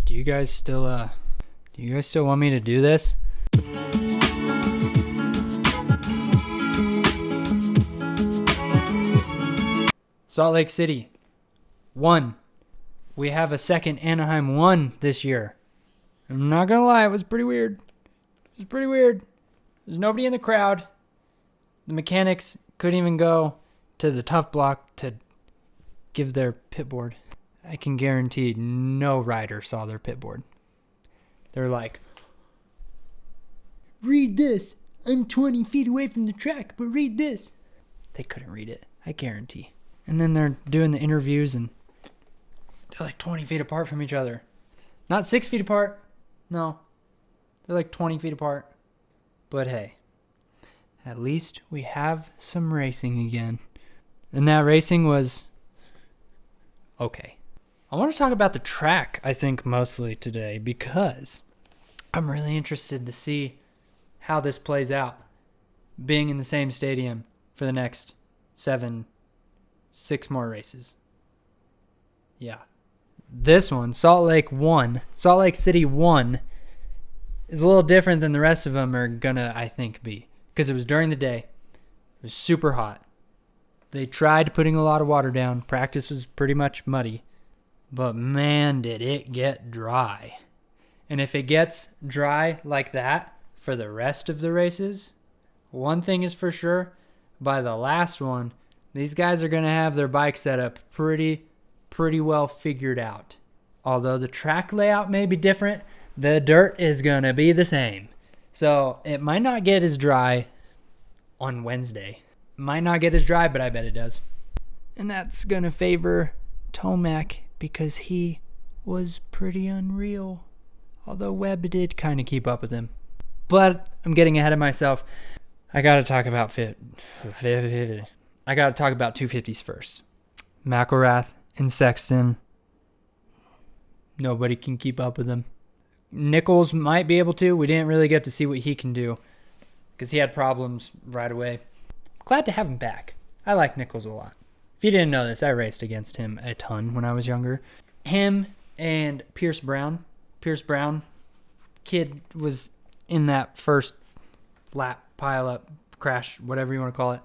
Do you guys still want me to do this? Salt Lake City, 1. We have a second Anaheim 1 this year. I'm not going to lie, it was pretty weird. There's nobody in the crowd. The mechanics couldn't even go to the tough block to give their pit board. I can guarantee no rider saw their pit board. They're like, read this. I'm 20 feet away from the track, but read this. They couldn't read it, I guarantee. And then they're doing the interviews and they're like 20 feet apart from each other. Not 6 feet apart. No. They're like 20 feet apart. But hey, at least we have some racing again. And that racing was okay. I want to talk about the track, I think, mostly today because I'm really interested to see how this plays out. Being in the same stadium for the next 6 more races. Yeah. This one, Salt Lake City 1, is a little different than the rest of them are gonna, I think, be. Because it was during the day. It was super hot. They tried putting a lot of water down. Practice was pretty much muddy. But man, did it get dry. And if it gets dry like that for the rest of the races, one thing is for sure, by the last one, these guys are going to have their bike setup pretty well figured out. Although the track layout may be different, the dirt is going to be the same. So it might not get as dry on Wednesday. Might not get as dry, but I bet it does. And that's going to favor Tomac because he was pretty unreal. Although Webb did kind of keep up with him. But I'm getting ahead of myself. I got to talk about I got to talk about 250s first. McElrath and Sexton. Nobody can keep up with him. Nichols might be able to. We didn't really get to see what he can do because he had problems right away. Glad to have him back. I like Nichols a lot. If you didn't know this, I raced against him a ton when I was younger. Him and Pierce Brown. Kid was in that first lap, pile-up, crash, whatever you want to call it.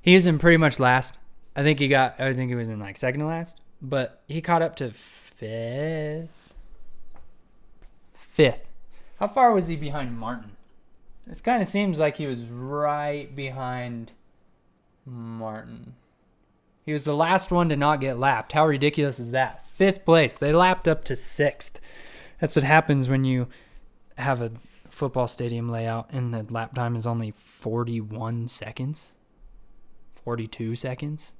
He was in pretty much last. I think he was in like second to last. But he caught up to fifth. How far was he behind Martin? This kind of seems like he was right behind Martin. He was the last one to not get lapped. How ridiculous is that? 5th place. They lapped up to 6th. That's what happens when you have a football stadium layout and the lap time is only 41 seconds. 42 seconds.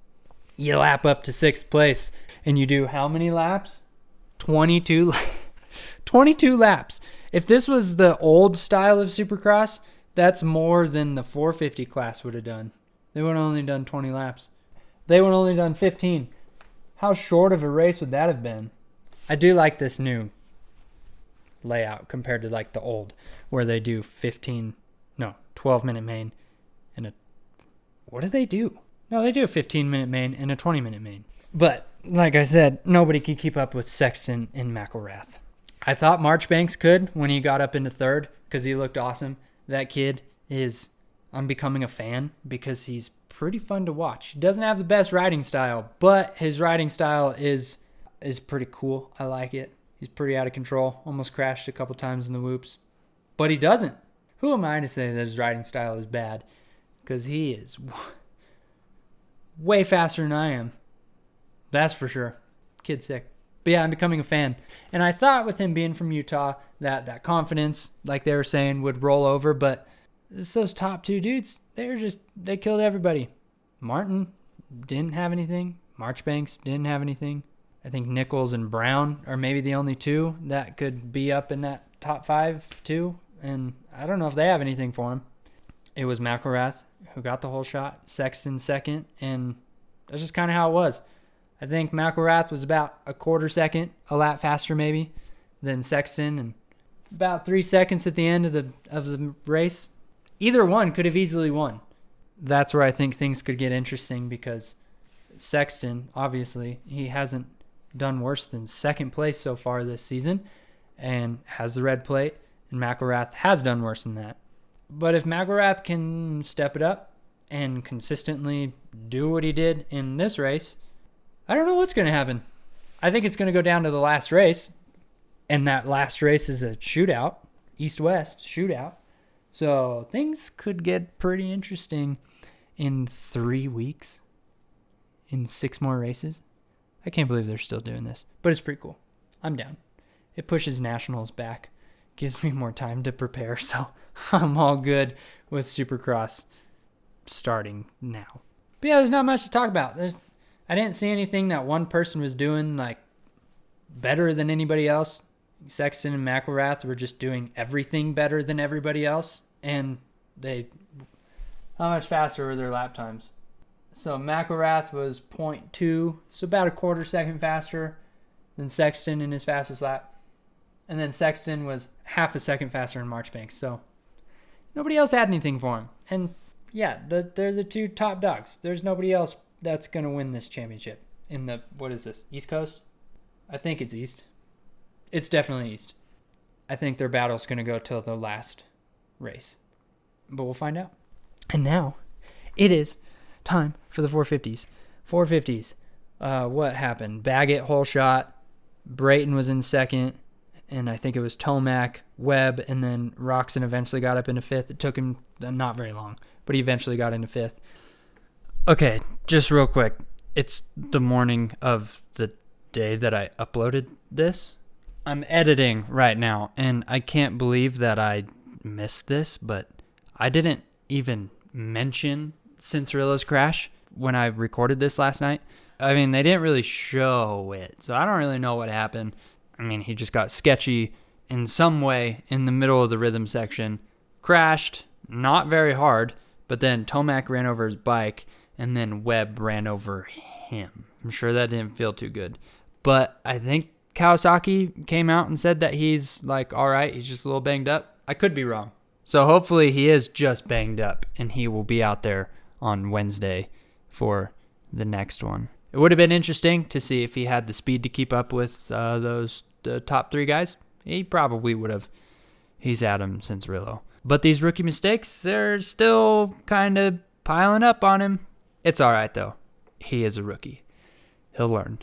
You lap up to 6th place and you do how many laps? 22 laps. If this was the old style of Supercross, that's more than the 450 class would have done. They would have only done 20 laps. They would have only done 15. How short of a race would that have been? I do like this new layout compared to like the old where they do 12-minute main and what do they do? No, they do a 15-minute main and a 20-minute main. But like I said, nobody could keep up with Sexton and McElrath. I thought Marchbanks could when he got up into 3rd because he looked awesome. That kid I'm becoming a fan because he's pretty fun to watch. He doesn't have the best riding style, but his riding style is pretty cool. I like it. He's pretty out of control. Almost crashed a couple times in the whoops. But he doesn't. Who am I to say that his riding style is bad? Because he is way faster than I am. That's for sure. Kid's sick. But yeah, I'm becoming a fan. And I thought with him being from Utah that confidence, like they were saying, would roll over. But it's those top 2 dudes. They killed everybody. Martin didn't have anything. Marchbanks didn't have anything. I think Nichols and Brown are maybe the only 2 that could be up in that top 5 too. And I don't know if they have anything for him. It was McElrath who got the whole shot. Sexton 2nd. And that's just kind of how it was. I think McElrath was about a quarter second, a lap faster maybe, than Sexton. And about 3 seconds at the end of the race. Either one could have easily won. That's where I think things could get interesting because Sexton, obviously, he hasn't done worse than 2nd place so far this season. and has the red plate, and McElrath has done worse than that. But if McElrath can step it up and consistently do what he did in this race, I don't know what's going to happen. I think it's going to go down to the last race, and that last race is a shootout, east-west shootout. So things could get pretty interesting in 3 weeks, in 6 more races. I can't believe they're still doing this, but it's pretty cool. I'm down. It pushes nationals back, gives me more time to prepare, so I'm all good with Supercross starting now. But yeah, there's not much to talk about. I didn't see anything that one person was doing like better than anybody else. Sexton and McElrath were just doing everything better than everybody else, and how much faster were their lap times? So McElrath was 0.2, so about a quarter second faster than Sexton in his fastest lap. And then Sexton was half a second faster in Marchbank. So nobody else had anything for him. And yeah, they're the 2 top dogs. There's nobody else that's going to win this championship in the, what is this, East Coast? I think it's East. It's definitely East. I think their battle's going to go till the last race. But we'll find out. And now it is time for the 450s. 450s. What happened? Baggett, whole shot. Brayton was in second. And I think it was Tomac, Webb, and then Roczen eventually got up into 5th. It took him not very long, but he eventually got into 5th. Okay, just real quick. It's the morning of the day that I uploaded this. I'm editing right now, and I can't believe that I missed this, but I didn't even mention Cincerilla's crash when I recorded this last night. I mean, they didn't really show it, so I don't really know what happened. I mean, he just got sketchy in some way in the middle of the rhythm section, crashed, not very hard, but then Tomac ran over his bike, and then Webb ran over him. I'm sure that didn't feel too good. But I think Kawasaki came out and said that he's like, all right, he's just a little banged up. I could be wrong. So hopefully he is just banged up, and he will be out there on Wednesday for the next one. It would have been interesting to see if he had the speed to keep up with the top 3 guys. He probably would have. He's Adam Cincirillo. But these rookie mistakes, they're still kind of piling up on him. It's all right, though. He is a rookie. He'll learn,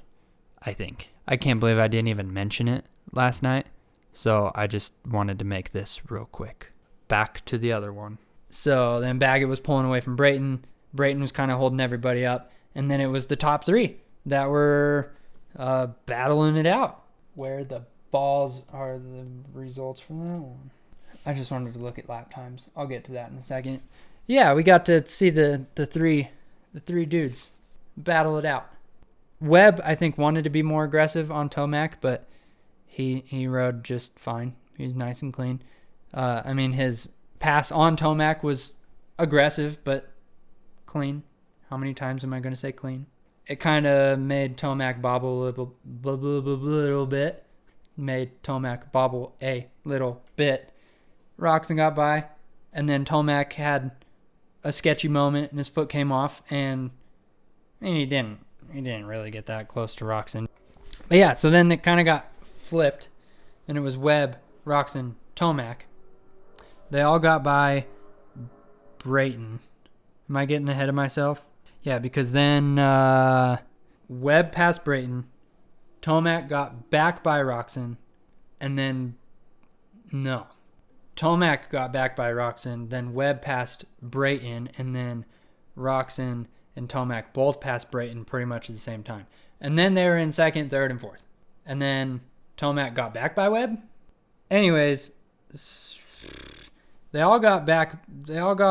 I think. I can't believe I didn't even mention it last night. So I just wanted to make this real quick. Back to the other one. So then Baggett was pulling away from Brayton. Brayton was kind of holding everybody up. And then it was the top 3 that were battling it out. Where the balls are the results from that one. I just wanted to look at lap times. I'll get to that in a second. Yeah, we got to see the three dudes battle it out. Webb, I think, wanted to be more aggressive on Tomac, but he rode just fine. He was nice and clean. I mean, his pass on Tomac was aggressive, but clean. How many times am I going to say clean? It kind of made Tomac bobble a little bit. Made Tomac bobble a little bit. Roczen got by, and then Tomac had a sketchy moment, and his foot came off, and he didn't really get that close to Roczen. But yeah, so then it kind of got flipped, and it was Webb, Roczen, Tomac. They all got by Brayton. Am I getting ahead of myself? Yeah, because then Webb passed Brayton. Tomac got back by Roczen. And then, no. Tomac got back by Roczen. Then Webb passed Brayton. And then Roczen and Tomac both passed Brayton pretty much at the same time. And then they were in second, third, and fourth. And then Tomac got back by Webb. Anyways, they all got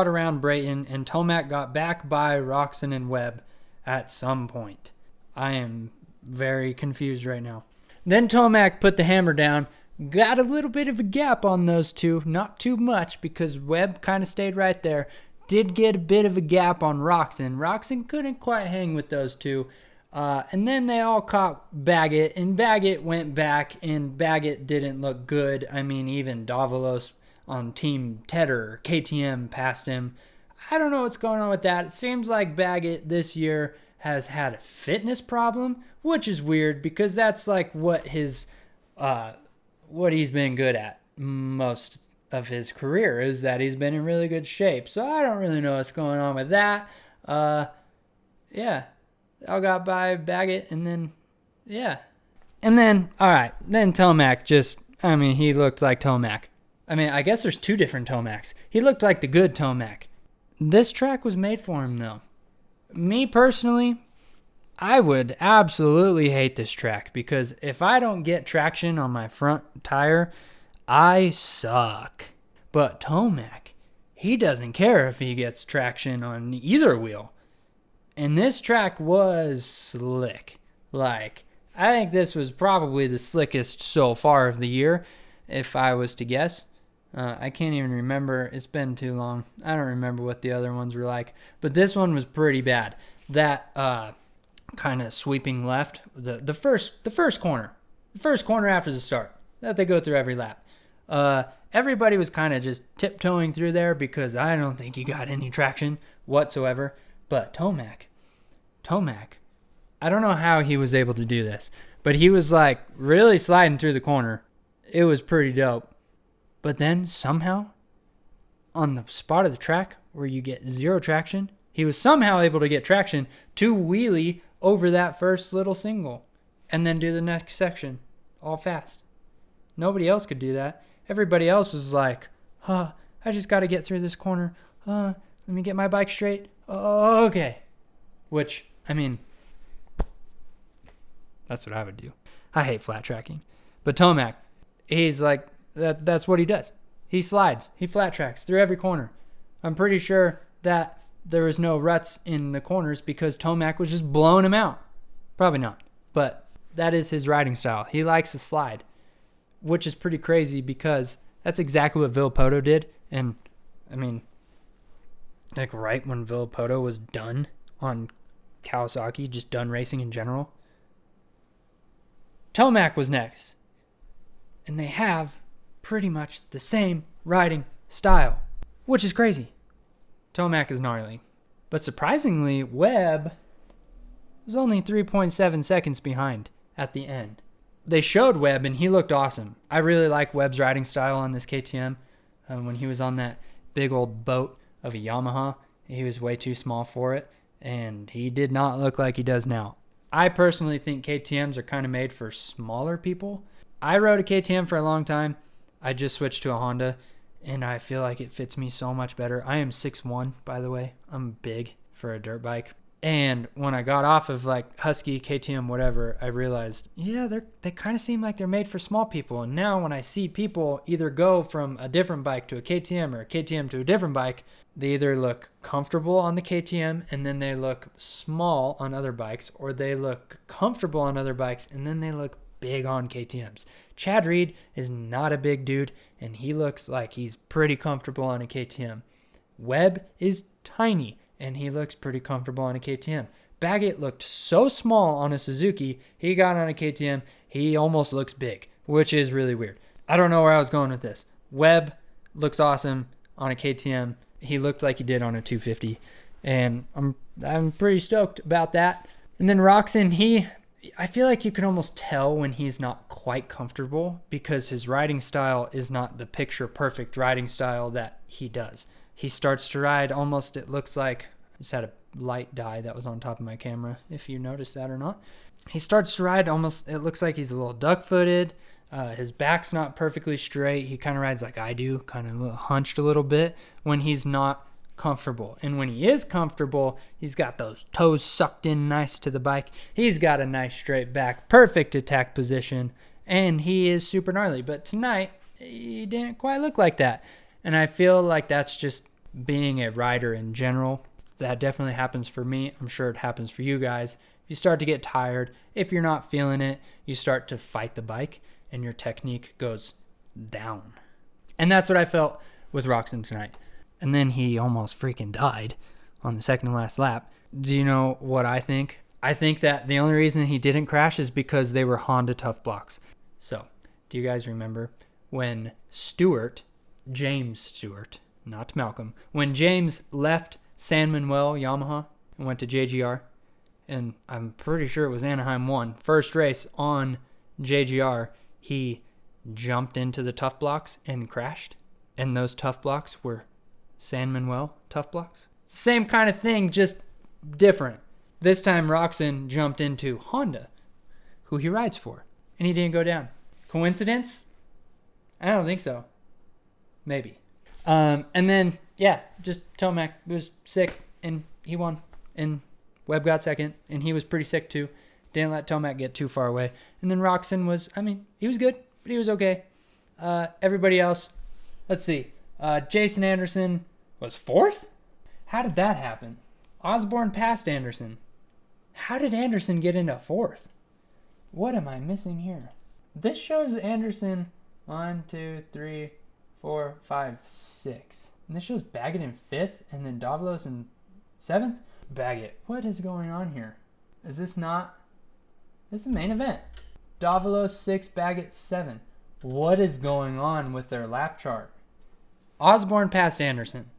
around Brayton, and Tomac got back by Roczen and Webb at some point. I am very confused right now. Then Tomac put the hammer down, got a little bit of a gap on those two, not too much because Webb kind of stayed right there. Did get a bit of a gap on Roczen. Roczen couldn't quite hang with those two. And then they all caught Baggett, and Baggett went back, and Baggett didn't look good. I mean, even Davalos on Team Tedder, KTM, passed him. I don't know what's going on with that. It seems like Baggett this year has had a fitness problem, which is weird because that's like what his what he's been good at most of his career is that he's been in really good shape. So I don't really know what's going on with that. Yeah. I got by Baggett, and then, yeah. And then, all right, then Tomac he looked like Tomac. I guess there's two different Tomacs. He looked like the good Tomac. This track was made for him, though. Me personally, I would absolutely hate this track because if I don't get traction on my front tire, I suck. But Tomac, he doesn't care if he gets traction on either wheel. And this track was slick. Like, I think this was probably the slickest so far of the year, if I was to guess. I can't even remember. It's been too long. I don't remember what the other ones were like. But this one was pretty bad. That kind of sweeping left, the first corner. The first corner after the start that they go through every lap. Everybody was kind of just tiptoeing through there because I don't think he got any traction whatsoever. But Tomac, I don't know how he was able to do this, but he was like really sliding through the corner. It was pretty dope. But then somehow, on the spot of the track where you get zero traction, he was somehow able to get traction to wheelie over that first little single and then do the next section all fast. Nobody else could do that. Everybody else was like, I just got to get through this corner. Let me get my bike straight. Okay. Which, that's what I would do. I hate flat tracking. But Tomac, he's like, that's what he does. He slides. He flat tracks through every corner. I'm pretty sure that there was no ruts in the corners because Tomac was just blowing him out. Probably not. But that is his riding style. He likes to slide, which is pretty crazy because that's exactly what Villopoto did. And, like right when Villopoto was done on Kawasaki, just done racing in general, Tomac was next. And they have pretty much the same riding style, which is crazy. Tomac is gnarly. But surprisingly, Webb was only 3.7 seconds behind at the end. They showed Webb, and he looked awesome. I really like Webb's riding style on this KTM. When he was on that big old boat of a Yamaha, he was way too small for it, and he did not look like he does now. I personally think KTMs are kind of made for smaller people. I rode a KTM for a long time. I just switched to a Honda, and I feel like it fits me so much better. I am 6'1", by the way. I'm big for a dirt bike. And when I got off of like Husky, KTM, whatever, I realized, they kind of seem like they're made for small people. And now when I see people either go from a different bike to a KTM or a KTM to a different bike, they either look comfortable on the KTM and then they look small on other bikes, or they look comfortable on other bikes and then they look big on KTMs. Chad Reed is not a big dude, and he looks like he's pretty comfortable on a KTM. Webb is tiny, and he looks pretty comfortable on a KTM. Baggett looked so small on a Suzuki, he got on a KTM, he almost looks big, which is really weird. I don't know where I was going with this. Webb looks awesome on a KTM. He looked like he did on a 250, and I'm pretty stoked about that. And then Roczen, I feel like you can almost tell when he's not quite comfortable because his riding style is not the picture-perfect riding style that he does. He starts to ride almost, it looks like, I just had a light die that was on top of my camera, if you noticed that or not. He starts to ride almost, it looks like he's a little duck-footed. His back's not perfectly straight. He kind of rides like I do, kind of hunched a little bit when he's not comfortable. And when he is comfortable, he's got those toes sucked in nice to the bike. He's got a nice straight back, perfect attack position, and he is super gnarly. But tonight, he didn't quite look like that. And I feel like that's just being a rider in general. That definitely happens for me. I'm sure it happens for you guys. You start to get tired. If you're not feeling it, you start to fight the bike, and your technique goes down. And that's what I felt with Roczen tonight. And then he almost freaking died on the second to last lap. Do you know what I think? I think that the only reason he didn't crash is because they were Honda tough blocks. So, do you guys remember when James Stewart, not Malcolm, when James left San Manuel Yamaha and went to JGR, and I'm pretty sure it was Anaheim 1, first race on JGR, he jumped into the tough blocks and crashed. And those tough blocks were San Manuel tough blocks. Same kind of thing, just different. This time Roczen jumped into Honda, who he rides for, and he didn't go down. Coincidence? I don't think so. Maybe. And then, yeah, just Tomac was sick, and he won. And Webb got second, and he was pretty sick too. Didn't let Tomac get too far away. And then Roczen was, he was good, but he was okay. Everybody else, let's see. Jason Anderson was fourth? How did that happen? Osborne passed Anderson. How did Anderson get into fourth? What am I missing here? This shows Anderson 1, 2, 3, 4, 5, 6. And this shows Baggett in fifth, and then Davalos in seventh. Baggett, what is going on here? Is this not? This is a main event. Davalos 6, Baggett 7. What is going on with their lap chart? Osborne passed Anderson,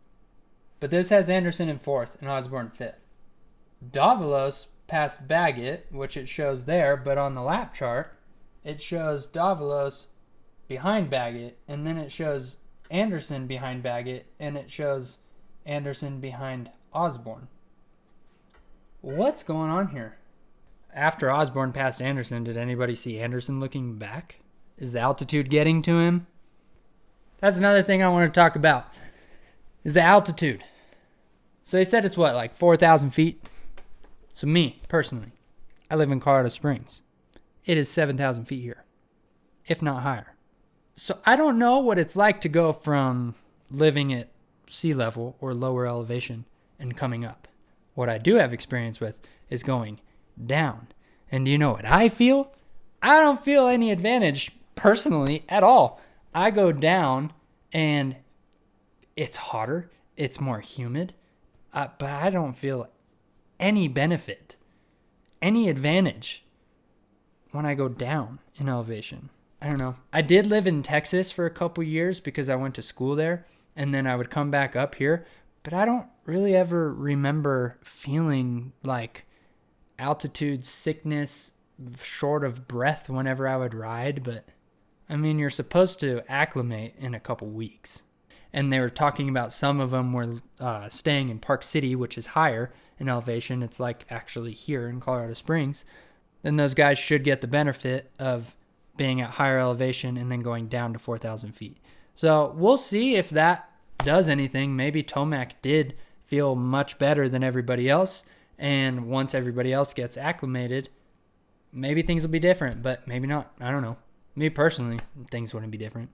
but this has Anderson in fourth and Osborne fifth. Davalos passed Baggett, which it shows there, but on the lap chart, it shows Davalos behind Baggett, and then it shows Anderson behind Baggett, and it shows Anderson behind Osborne. What's going on here? After Osborne passed Anderson, did anybody see Anderson looking back? Is the altitude getting to him? That's another thing I want to talk about, is the altitude. So they said it's what, like 4,000 feet? So me, personally, I live in Colorado Springs. It is 7,000 feet here, if not higher. So I don't know what it's like to go from living at sea level or lower elevation and coming up. What I do have experience with is going down. And do you know what I feel? I don't feel any advantage personally at all. I go down and it's hotter, it's more humid, but I don't feel any benefit, any advantage when I go down in elevation. I don't know. I did live in Texas for a couple years because I went to school there, and then I would come back up here, but I don't really ever remember feeling like altitude sickness, short of breath whenever I would ride. But you're supposed to acclimate in a couple weeks. And they were talking about some of them were staying in Park City, which is higher in elevation. It's like actually here in Colorado Springs. Then those guys should get the benefit of being at higher elevation and then going down to 4,000 feet. So we'll see if that does anything. Maybe Tomac did feel much better than everybody else. And once everybody else gets acclimated, maybe things will be different, but maybe not. I don't know. Me personally, things wouldn't be different.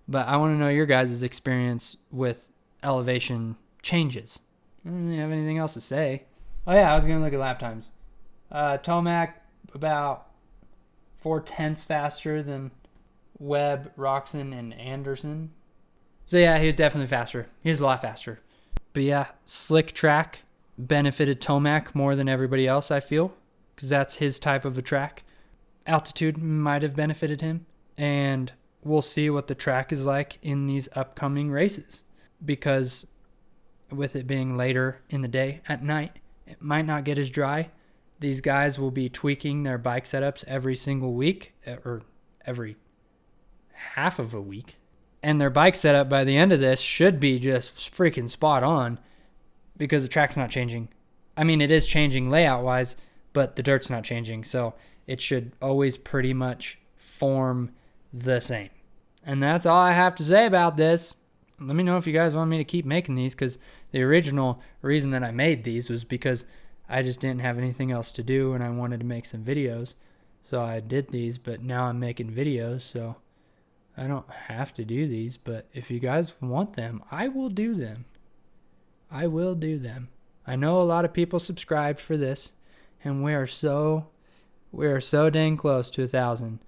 But I want to know your guys' experience with elevation changes. I don't really have anything else to say. Oh yeah, I was going to look at lap times. Tomac about 4/10 faster than Webb, Roczen, and Anderson. So yeah, he was definitely faster. He was a lot faster. But yeah, slick track benefited Tomac more than everybody else, I feel, because that's his type of a track. Altitude might have benefited him, and we'll see what the track is like in these upcoming races, because with it being later in the day at night, it might not get as dry. These guys will be tweaking their bike setups every single week, or every half of a week. And their bike setup by the end of this should be just freaking spot on, because the track's not changing. It is changing layout-wise, but the dirt's not changing. So it should always pretty much form the same. And that's all I have to say about this. Let me know if you guys want me to keep making these, because the original reason that I made these was because I just didn't have anything else to do and I wanted to make some videos. So I did these, but now I'm making videos, so I don't have to do these. But if you guys want them, I will do them. I will do them. I know a lot of people subscribed for this, and we are so dang close to 1,000,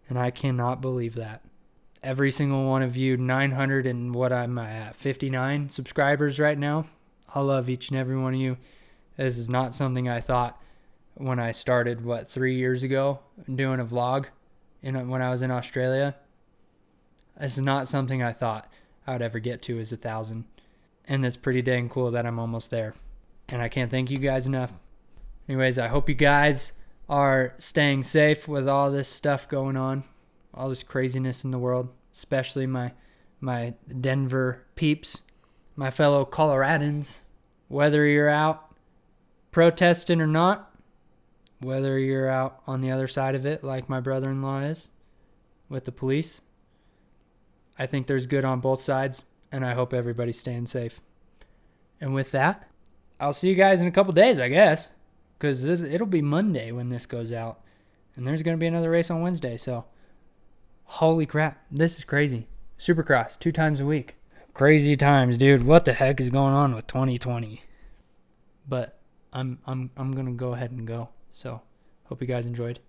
and I cannot believe that. Every single one of you, 900 and what I'm at, 59 subscribers right now. I love each and every one of you. This is not something I thought when I started, 3 years ago, doing a vlog when I was in Australia. This is not something I thought I would ever get to, is 1,000. And it's pretty dang cool that I'm almost there. And I can't thank you guys enough. Anyways, I hope you guys are staying safe with all this stuff going on. all this craziness in the world, especially my Denver peeps, my fellow Coloradans. Whether you're out protesting or not, whether you're out on the other side of it like my brother-in-law is with the police, I think there's good on both sides, and I hope everybody's staying safe. And with that, I'll see you guys in a couple days, I guess, because it'll be Monday when this goes out, and there's going to be another race on Wednesday, so holy crap, this is crazy. Supercross 2 times a week. Crazy times, dude. What the heck is going on with 2020? But I'm going to go ahead and go. So, hope you guys enjoyed,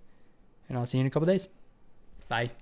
and I'll see you in a couple days. Bye.